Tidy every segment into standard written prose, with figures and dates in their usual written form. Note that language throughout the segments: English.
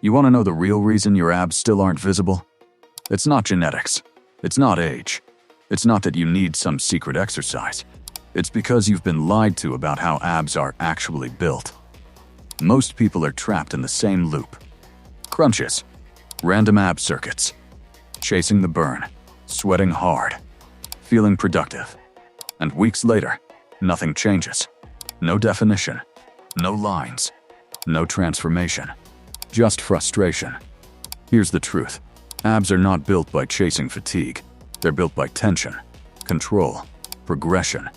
You want to know the real reason your abs still aren't visible? It's not genetics. It's not age. It's not that you need some secret exercise. It's because you've been lied to about how abs are actually built. Most people are trapped in the same loop. Crunches, random ab circuits, chasing the burn, sweating hard, feeling productive. And weeks later, nothing changes. No definition, no lines, no transformation. Just frustration. Here's the truth. Abs are not built by chasing fatigue. They're built by tension, control, progression,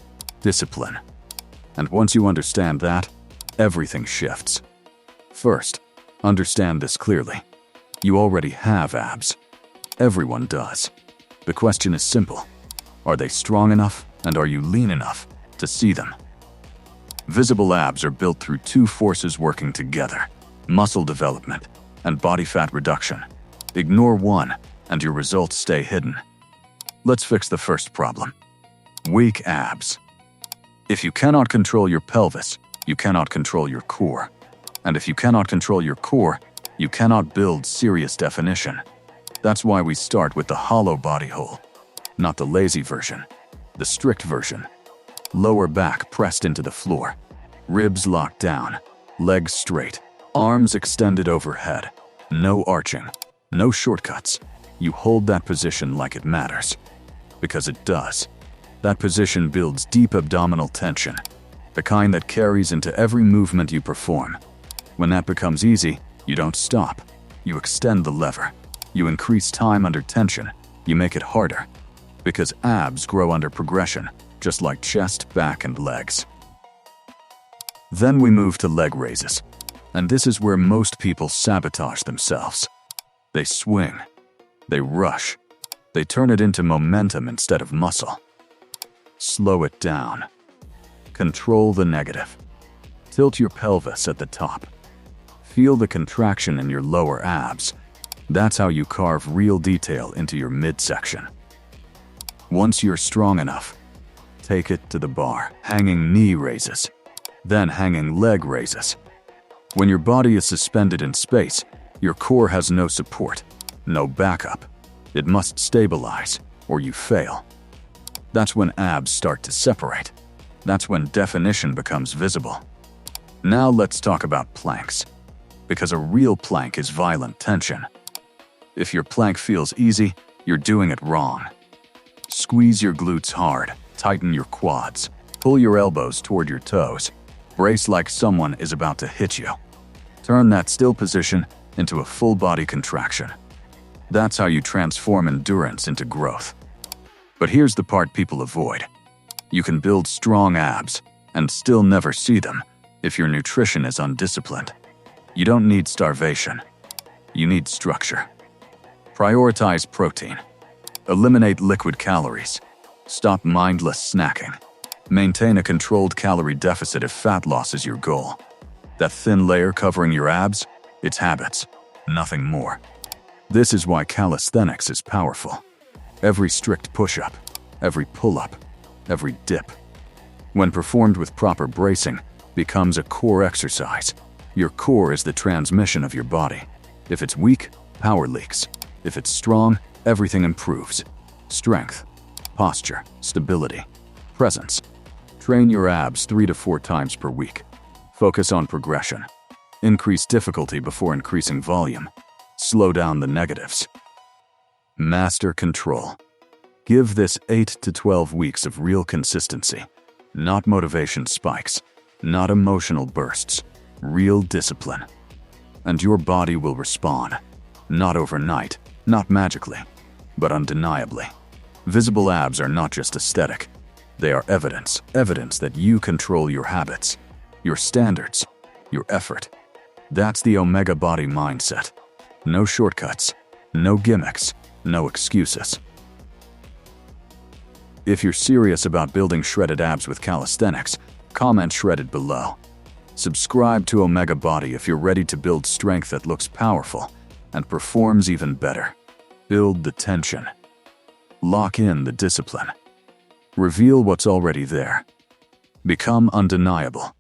discipline. And once you understand that, everything shifts. First, understand this clearly. You already have abs. Everyone does. The question is simple. Are they strong enough, and are you lean enough to see them? Visible abs are built through two forces working together: muscle development and body fat reduction. Ignore one, and your results stay hidden. Let's fix the first problem. Weak abs. If you cannot control your pelvis, you cannot control your core. And if you cannot control your core, you cannot build serious definition. That's why we start with the hollow body hole. Not the lazy version, the strict version. Lower back pressed into the floor, ribs locked down, legs straight, arms extended overhead. No arching, no shortcuts. You hold that position like it matters. Because it does. That position builds deep abdominal tension, the kind that carries into every movement you perform. When that becomes easy, you don't stop. You extend the lever. You increase time under tension. You make it harder. Because abs grow under progression, just like chest, back, and legs. Then we move to leg raises. And this is where most people sabotage themselves. They swing. They rush. They turn it into momentum instead of muscle. Slow it down. Control the negative. Tilt your pelvis at the top. Feel the contraction in your lower abs. That's how you carve real detail into your midsection. Once you're strong enough, take it to the bar. Hanging knee raises. Then hanging leg raises. When your body is suspended in space, your core has no support, no backup. It must stabilize, or you fail. That's when abs start to separate. That's when definition becomes visible. Now let's talk about planks. Because a real plank is violent tension. If your plank feels easy, you're doing it wrong. Squeeze your glutes hard, tighten your quads, pull your elbows toward your toes. Brace like someone is about to hit you. Turn that still position into a full body contraction. That's how you transform endurance into growth. But here's the part people avoid. You can build strong abs and still never see them if your nutrition is undisciplined. You don't need starvation. You need structure. Prioritize protein. Eliminate liquid calories. Stop mindless snacking. Maintain a controlled calorie deficit if fat loss is your goal. That thin layer covering your abs, it's habits, nothing more. This is why calisthenics is powerful. Every strict push-up, every pull-up, every dip, when performed with proper bracing, becomes a core exercise. Your core is the transmission of your body. If it's weak, power leaks. If it's strong, everything improves. Strength, posture, stability, presence. Train your abs 3 to 4 times per week. Focus on progression. Increase difficulty before increasing volume. Slow down the negatives. Master control. Give this 8 to 12 weeks of real consistency. Not motivation spikes. Not emotional bursts. Real discipline. And your body will respond. Not overnight, not magically, but undeniably. Visible abs are not just aesthetic. They are evidence that you control your habits, your standards, your effort. That's the Omega Body mindset. No shortcuts, no gimmicks, no excuses. If you're serious about building shredded abs with calisthenics, comment shredded below. Subscribe to Omega Body if you're ready to build strength that looks powerful and performs even better. Build the tension. Lock in the discipline. Reveal what's already there. Become undeniable.